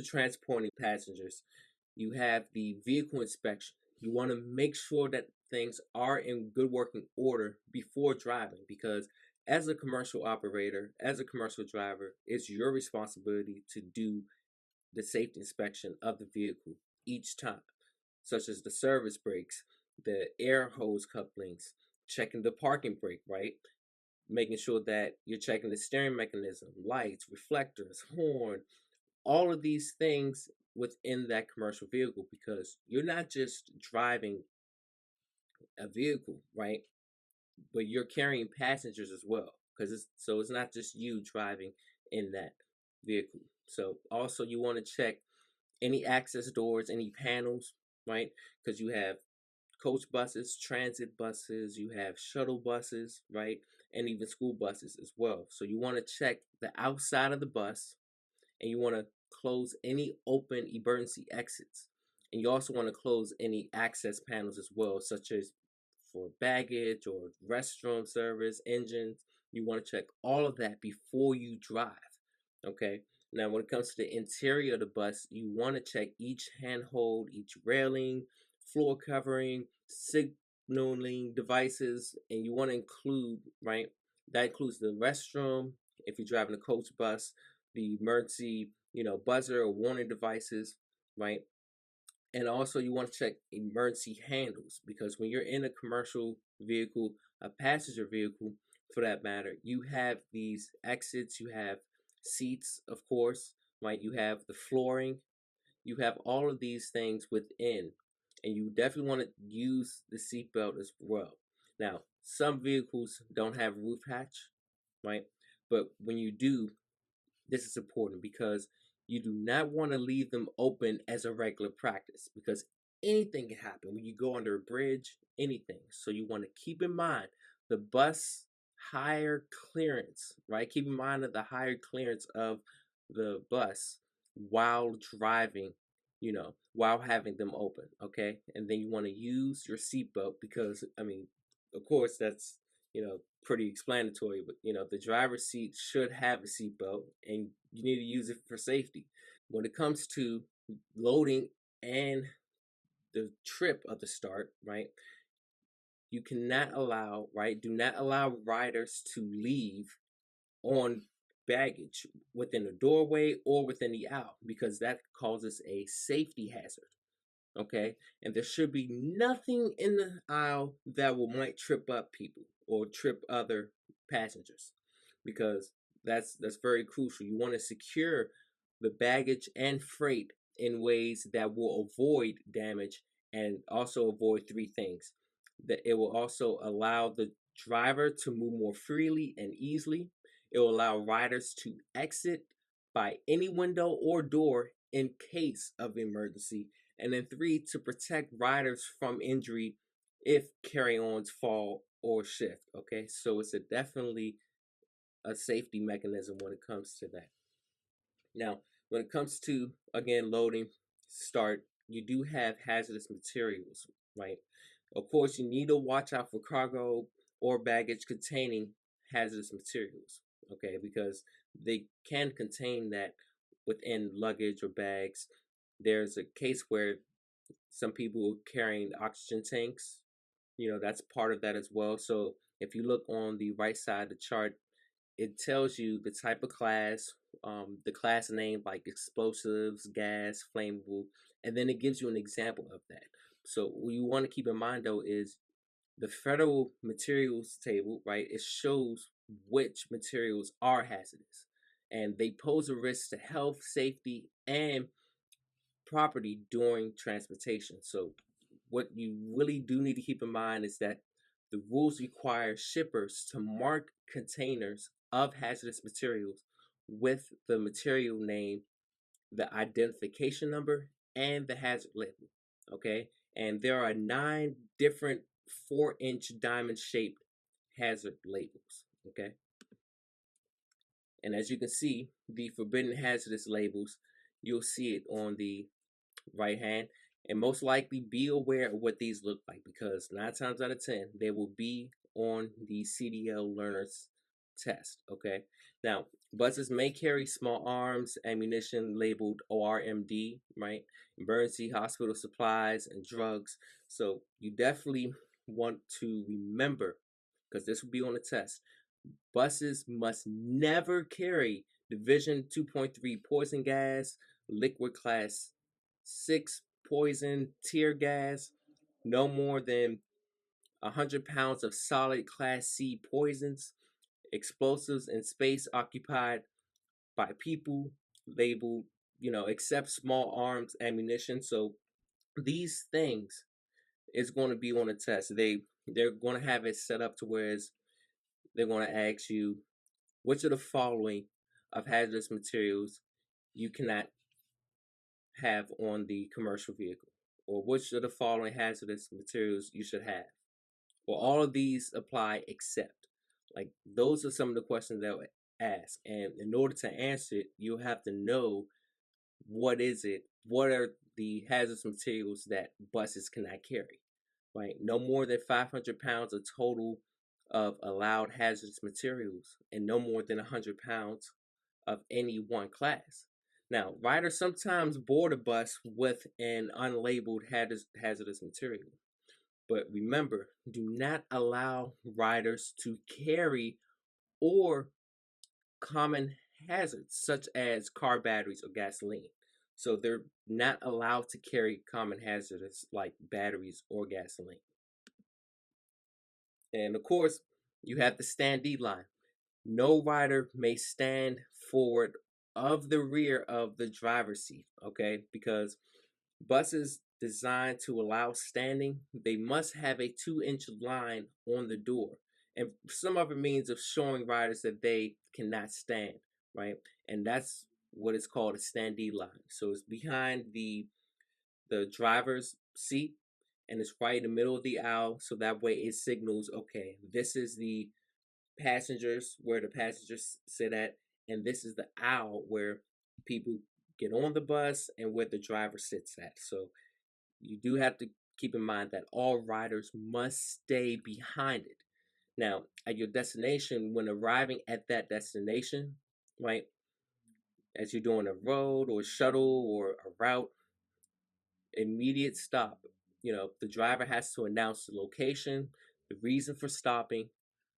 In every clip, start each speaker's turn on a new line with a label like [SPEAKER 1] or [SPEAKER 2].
[SPEAKER 1] transporting passengers, you have the vehicle inspection. You want to make sure that things are in good working order before driving, because as a commercial operator, as a commercial driver, it's your responsibility to do the safety inspection of the vehicle each time, such as the service brakes, the air hose couplings, checking the parking brake, right? Making sure that you're checking the steering mechanism, lights, reflectors, horn, all of these things within that commercial vehicle, because you're not just driving a vehicle, right? But you're carrying passengers as well, because it's not just you driving in that vehicle. So also you want to check any access doors, any panels, right? Because you have coach buses, transit buses, you have shuttle buses, right? And even school buses as well. So you want to check the outside of the bus, and you want to close any open emergency exits. And you also want to close any access panels as well, such as for baggage or restroom service, engines. You want to check all of that before you drive. Okay. Now, when it comes to the interior of the bus, you want to check each handhold, each railing, floor covering, signaling devices, and you want to include, right? That includes the restroom if you're driving a coach bus, the emergency, buzzer or warning devices, right? And also you want to check emergency handles, because when you're in a commercial vehicle, a passenger vehicle for that matter, you have these exits, you have seats, of course, right? You have the flooring, you have all of these things within, and you definitely want to use the seatbelt as well. Now, some vehicles don't have roof hatch, right? But when you do, this is important, because you do not want to leave them open as a regular practice, because anything can happen when you go under a bridge, anything. So you want to keep in mind the bus higher clearance, right? Keep in mind the higher clearance of the bus while driving, while having them open, okay? And then you want to use your seatbelt, because, of course, that's pretty explanatory, but the driver's seat should have a seatbelt, and you need to use it for safety. When it comes to loading and the trip of the start, right, you cannot allow, right, do not allow riders to leave on baggage within the doorway or within the aisle, because that causes a safety hazard. Okay, and there should be nothing in the aisle that might trip up people or trip other passengers, because that's very crucial. You want to secure the baggage and freight in ways that will avoid damage, and also avoid three things: that it will also allow the driver to move more freely and easily. It will allow riders to exit by any window or door in case of emergency. And then three, to protect riders from injury if carry-ons fall or shift. Okay, so it's definitely a safety mechanism when it comes to that. Now, when it comes to, again, loading, start, you do have hazardous materials, right? Of course, you need to watch out for cargo or baggage containing hazardous materials, okay, because they can contain that within luggage or bags. There's a case where some people are carrying oxygen tanks. That's part of that as well. So if you look on the right side of the chart, it tells you the type of class, the class name, like explosives, gas, flammable, and then it gives you an example of that. So what you want to keep in mind, though, is the federal materials table, right? It shows which materials are hazardous, and they pose a risk to health, safety, and property during transportation. So what you really do need to keep in mind is that the rules require shippers to mark containers of hazardous materials with the material name, the identification number, and the hazard label. Okay, and there are 9 different 4-inch diamond shaped hazard labels. Okay, and as you can see, the forbidden hazardous labels, you'll see it on the right hand, and most likely be aware of what these look like, because 9 times out of 10 they will be on the CDL learners test. Okay. Now, buses may carry small arms, ammunition labeled ORMD, right? Emergency hospital supplies and drugs. So you definitely want to remember, because this will be on the test, buses must never carry Division 2.3 poison gas, liquid class 6 poison tear gas, no more than 100 pounds of solid class C poisons, explosives in space occupied by people labeled, except small arms ammunition. So these things is going to be on a test. They're going to have it set up to where they're going to ask you which of the following of hazardous materials you cannot have on the commercial vehicle, or which of the following hazardous materials you should have. Well, all of these apply except. Like, those are some of the questions they'll ask. And in order to answer it, you'll have to know what are the hazardous materials that buses cannot carry, right? No more than 500 pounds of total of allowed hazardous materials, and no more than 100 pounds of any one class. Now, riders sometimes board a bus with an unlabeled hazardous material. But remember, do not allow riders to carry or common hazards such as car batteries or gasoline. So they're not allowed to carry common hazards like batteries or gasoline. And of course, you have the standee line. No rider may stand forward of the rear of the driver's seat, okay? Because buses designed to allow standing, they must have a 2-inch line on the door. And some other means of showing riders that they cannot stand, right? And that's what is called a standee line. So it's behind the driver's seat, and it's right in the middle of the aisle. So that way it signals, okay, this is the passengers, where the passengers sit at, and this is the aisle where people get on the bus and where the driver sits at. So you do have to keep in mind that all riders must stay behind it. Now, at your destination, when arriving at that destination, right, as you're doing a road or shuttle or a route, immediate stop. The driver has to announce the location, the reason for stopping,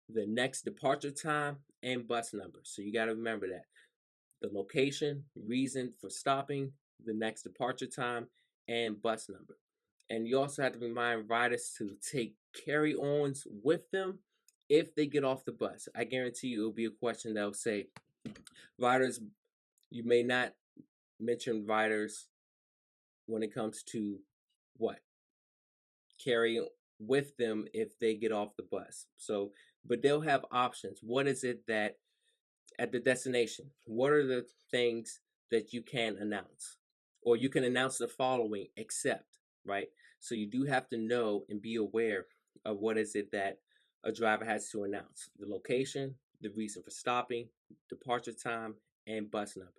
[SPEAKER 1] the next departure time, and bus number. So you got to remember that. The location, reason for stopping, the next departure time, and bus number. And you also have to remind riders to take carry-ons with them if they get off the bus. I guarantee you it'll be a question that'll say, riders, you may not mention riders when it comes to what? Carry with them if they get off the bus. So, but they'll have options. What is it that at the destination, what are the things that you can announce? Or you can announce the following except, right? So you do have to know and be aware of what is it that a driver has to announce: the location, the reason for stopping, departure time, and bus number.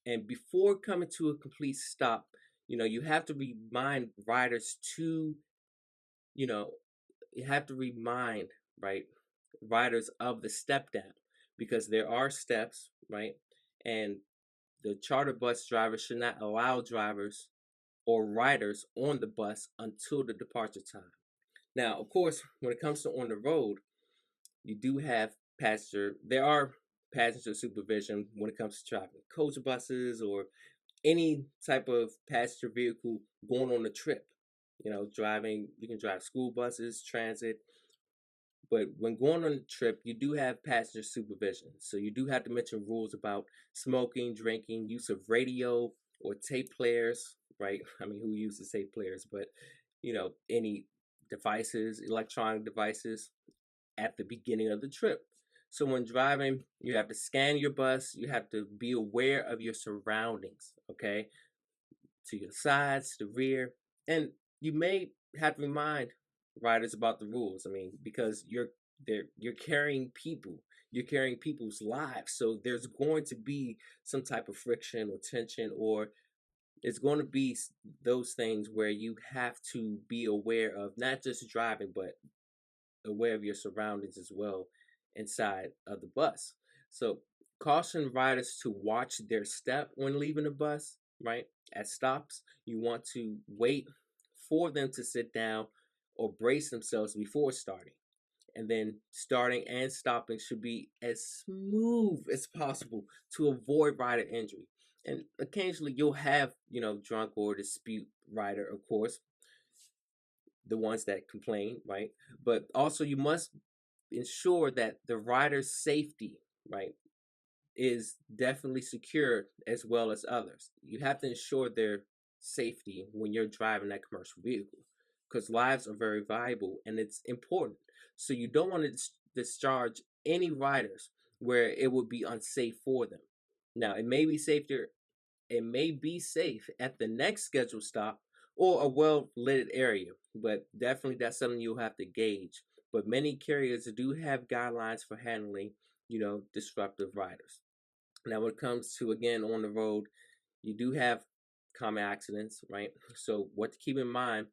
[SPEAKER 1] And before coming to a complete stop, you have to remind riders to, you know, you have to remind, right, riders of the step down, because there are steps, right? And the charter bus driver should not allow drivers or riders on the bus until the departure time. Now, of course, when it comes to on the road, you do have there are passenger supervision when it comes to driving coach buses or any type of passenger vehicle going on a trip. You can drive school buses, transit, but when going on a trip, you do have passenger supervision. So you do have to mention rules about smoking, drinking, use of radio or tape players, right? I mean, who uses tape players? But, any devices, electronic devices at the beginning of the trip. So when driving, you have to scan your bus. You have to be aware of your surroundings, okay? To your sides, the rear. And you may have to remind riders about the rules. I mean, because you're carrying people. You're carrying people's lives. So there's going to be some type of friction or tension, or it's going to be those things where you have to be aware of not just driving, but aware of your surroundings as well. inside of the bus. So caution riders to watch their step when leaving the bus, right? At stops, you want to wait for them to sit down or brace themselves before starting. And then starting and stopping should be as smooth as possible to avoid rider injury. And occasionally you'll have, drunk or dispute rider, of course, the ones that complain, right? But also you must ensure that the rider's safety, right, is definitely secured as well as others. You have to ensure their safety when you're driving that commercial vehicle because lives are very valuable and it's important. So you don't want to discharge any riders where it would be unsafe for them. Now, it may be safe at the next scheduled stop or a well lit area, but definitely that's something you'll have to gauge. But many carriers do have guidelines for handling, disruptive riders. Now, when it comes to again on the road, you do have common accidents, right? So, what to keep in mind,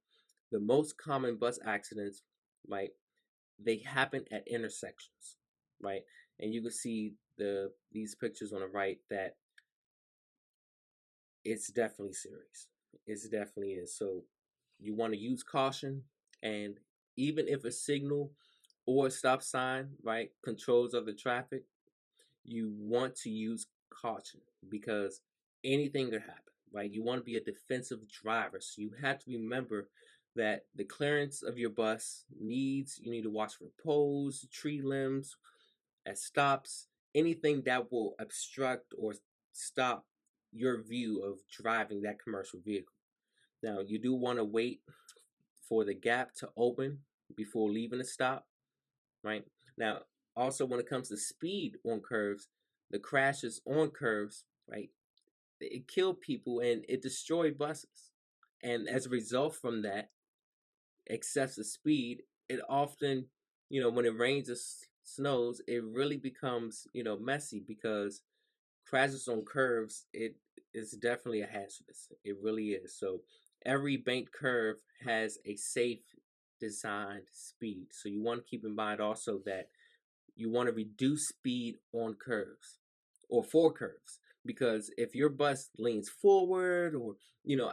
[SPEAKER 1] the most common bus accidents, right, they happen at intersections, right? And you can see these pictures on the right that it's definitely serious. It definitely is. So, you want to use caution, and even if a signal or a stop sign, right, controls of the traffic, you want to use caution because anything could happen, right? You want to be a defensive driver. So you have to remember that the clearance of your bus you need to watch for poles, tree limbs, at stops, anything that will obstruct or stop your view of driving that commercial vehicle. Now, you do want to wait for the gap to open before leaving the stop, right? Now, also when it comes to speed on curves, the crashes on curves, right? It killed people and it destroyed buses. And as a result from that excessive speed, it often, when it rains or snows, it really becomes, messy because crashes on curves, it is definitely a hazardous. It really is. So every banked curve has a safe designed speed. So you want to keep in mind also that you want to reduce speed on curves or for curves because if your bus leans forward or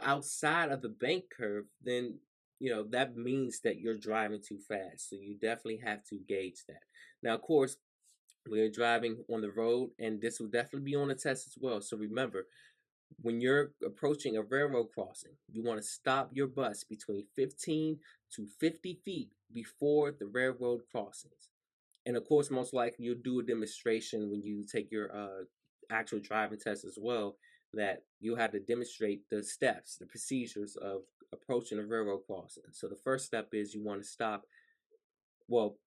[SPEAKER 1] outside of the bank curve, then that means that you're driving too fast. So you definitely have to gauge that. Now, of course, we're driving on the road, and this will definitely be on the test as well. So remember, when you're approaching a railroad crossing, you want to stop your bus between 15 to 50 feet before the railroad crossings. And of course, most likely you'll do a demonstration when you take your actual driving test as well, that you'll have to demonstrate the steps, the procedures of approaching a railroad crossing. So the first step is you want to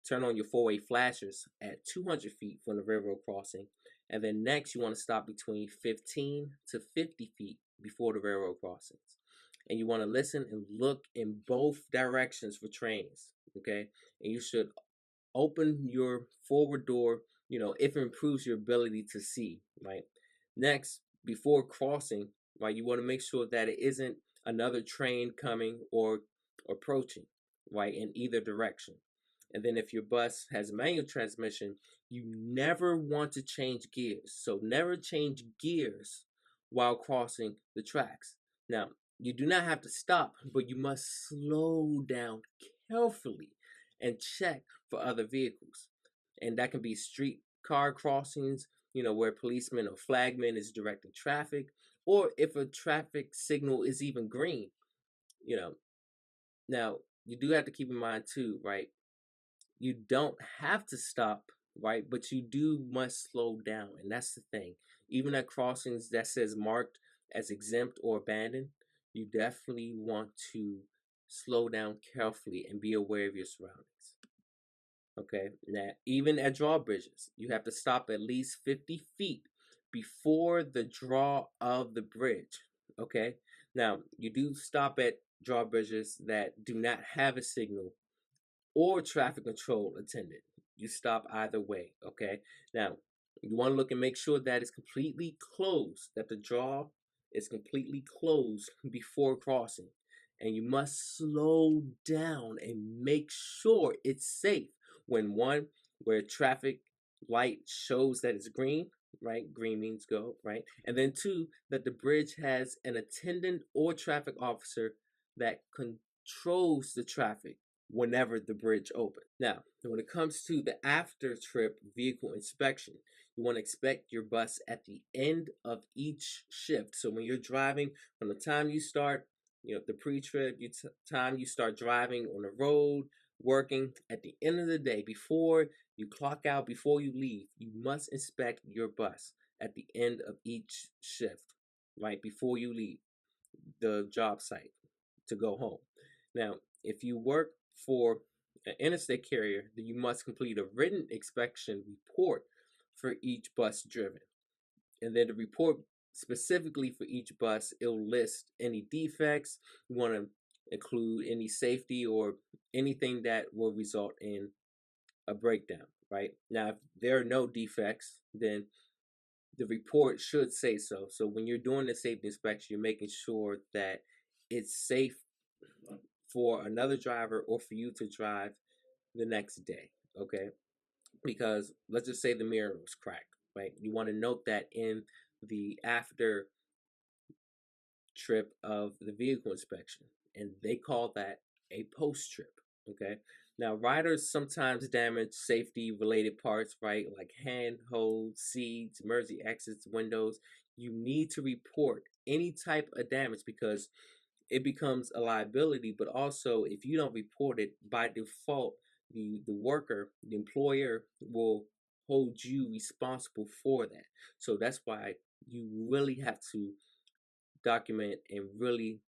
[SPEAKER 1] turn on your four-way flashers at 200 feet from the railroad crossing. And then next, you want to stop between 15 to 50 feet before the railroad crossings. And you want to listen and look in both directions for trains, okay? And you should open your forward door, if it improves your ability to see, right? Next, before crossing, right, you want to make sure that it isn't another train coming or approaching, right, in either direction. And then if your bus has manual transmission, you never want to change gears. So never change gears while crossing the tracks. Now, you do not have to stop, but you must slow down carefully and check for other vehicles. And that can be street car crossings, where policemen or flagmen is directing traffic, or if a traffic signal is even green, you know. Now, you do have to keep in mind too, right? You don't have to stop, right? But you must slow down. And that's the thing. Even at crossings that says marked as exempt or abandoned, you definitely want to slow down carefully and be aware of your surroundings. Okay, now even at drawbridges, you have to stop at least 50 feet before the draw of the bridge. Okay, now you do stop at drawbridges that do not have a signal or traffic control attendant. You stop either way. Okay, now you want to look and make sure that it's completely closed, that the draw is completely closed before crossing. And you must slow down and make sure it's safe where traffic light shows that it's green, right? Green means go, right? And then two, that the bridge has an attendant or traffic officer that controls the traffic whenever the bridge opens. Now, when it comes to the after trip vehicle inspection, you want to inspect your bus at the end of each shift. So when you're driving, from the time you start, the pre-trip, time you start driving on the road, working, at the end of the day, before you clock out, before you leave, you must inspect your bus at the end of each shift, right? Before you leave the job site to go home. Now, if you work for an interstate carrier, then you must complete a written inspection report for each bus driven. And then the report specifically for each bus, it'll list any defects. You want to include any safety or anything that will result in a breakdown, right? Now, if there are no defects, then the report should say so. So when you're doing the safety inspection, you're making sure that it's safe for another driver or for you to drive the next day, okay? Because let's just say the mirror was cracked, right? You want to note that in the after trip of the vehicle inspection, and they call that a post trip, okay? Now, riders sometimes damage safety related parts, right? Like handholds, seats, emergency exits, windows. You need to report any type of damage because it becomes a liability, but also if you don't report it, by default, the worker, the employer will hold you responsible for that. So that's why you really have to document and really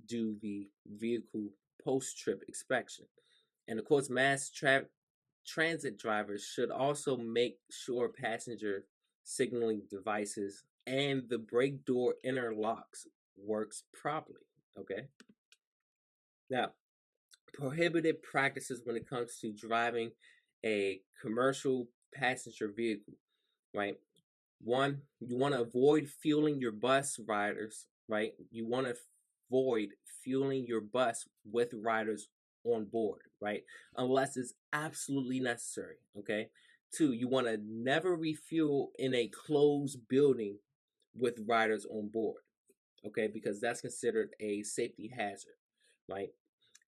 [SPEAKER 1] do the vehicle post-trip inspection. And of course, transit drivers should also make sure passenger signaling devices and the brake door interlocks works properly. Okay. Now, prohibited practices when it comes to driving a commercial passenger vehicle, right? One, you want to avoid fueling your bus riders, right? You want to avoid fueling your bus with riders on board, right? Unless it's absolutely necessary, okay? Two, you want to never refuel in a closed building with riders on board, okay? Because that's considered a safety hazard, right?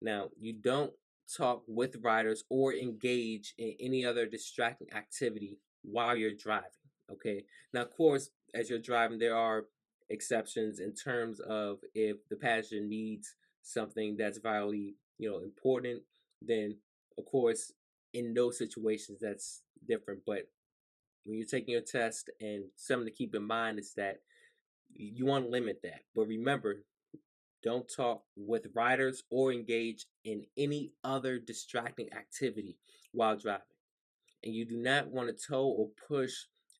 [SPEAKER 1] Now, you don't talk with riders or engage in any other distracting activity while you're driving. Okay. Now, of course, as you're driving, there are exceptions in terms of if the passenger needs something that's vitally, important, then of course, in those situations, that's different. But when you're taking your test, and something to keep in mind is that you want to limit that. But remember, don't talk with riders or engage in any other distracting activity while driving. And you do not want to tow or push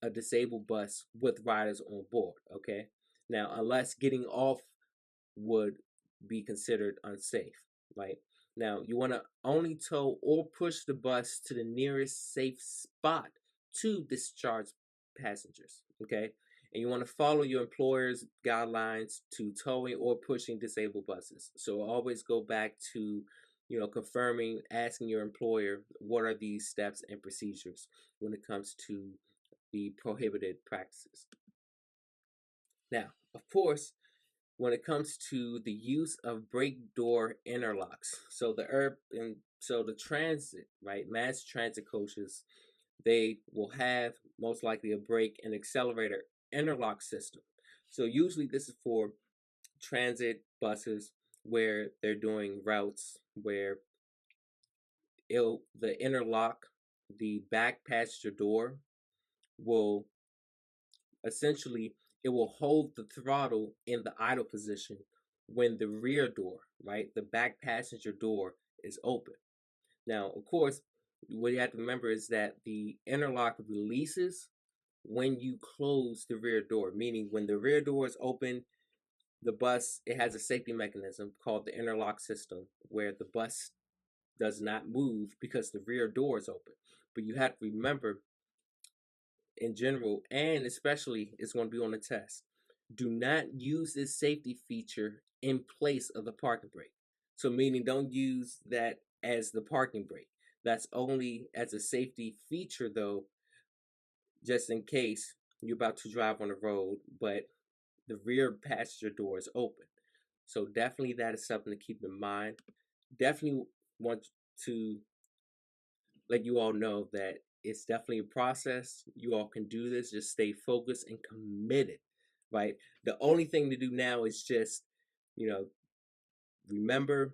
[SPEAKER 1] a disabled bus with riders on board, okay? Now, unless getting off would be considered unsafe, right? Now, you want to only tow or push the bus to the nearest safe spot to discharge passengers, okay? And you want to follow your employer's guidelines to towing or pushing disabled buses. So always go back to, confirming, asking your employer what are these steps and procedures when it comes to the prohibited practices. Now, of course, when it comes to the use of brake door interlocks, so the transit, right, mass transit coaches, they will have most likely a brake and accelerator interlock system. So usually this is for transit buses where they're doing routes where the interlock, the back passenger door will essentially, it will hold the throttle in the idle position when the rear door, right, the back passenger door is open. Now, of course, what you have to remember is that the interlock releases when you close the rear door, meaning when the rear door is open, the bus, it has a safety mechanism called the interlock system where the bus does not move because the rear door is open. But you have to remember, in general, and especially it's going to be on the test, do not use this safety feature in place of the parking brake. So meaning don't use that as the parking brake. That's only as a safety feature though, just in case you're about to drive on the road, but the rear passenger door is open. So definitely that is something to keep in mind. Definitely want to let you all know that it's definitely a process. You all can do this. Just stay focused and committed, right? The only thing to do now is just, you know, remember,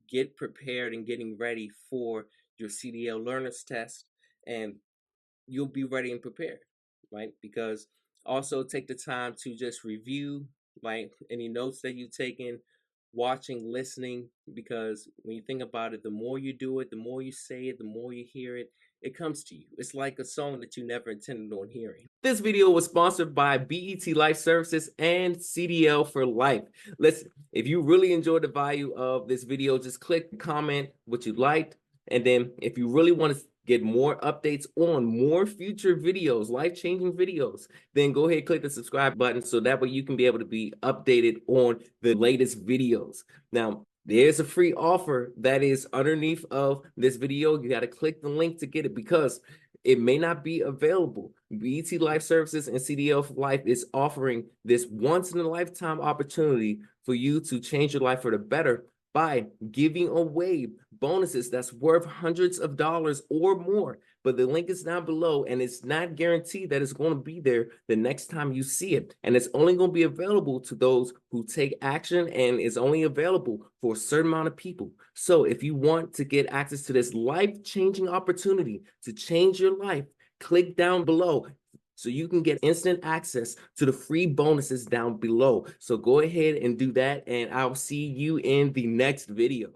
[SPEAKER 1] get prepared and getting ready for your CDL learners test, and you'll be ready and prepared, right? Because also take the time to just review, right, any notes that you've taken, watching, listening, because when you think about it, the more you do it, the more you say it, the more you hear it, it comes to you. It's like a song that you never intended on hearing. This video was sponsored by BET Life Services and CDL for Life. Listen, if you really enjoyed the value of this video, just click comment what you liked. And then if you really want to get more updates on more future videos, life-changing videos, then go ahead and click the subscribe button so that way you can be able to be updated on the latest videos. Now, there's a free offer that is underneath of this video. You got to click the link to get it because it may not be available. BET Life Services and CDL for Life is offering this once-in-a-lifetime opportunity for you to change your life for the better by giving away bonuses that's worth hundreds of dollars or more. But the link is down below, and it's not guaranteed that it's going to be there the next time you see it. And it's only going to be available to those who take action, and it's only available for a certain amount of people. So if you want to get access to this life-changing opportunity to change your life, click down below so you can get instant access to the free bonuses down below. So go ahead and do that, and I'll see you in the next video.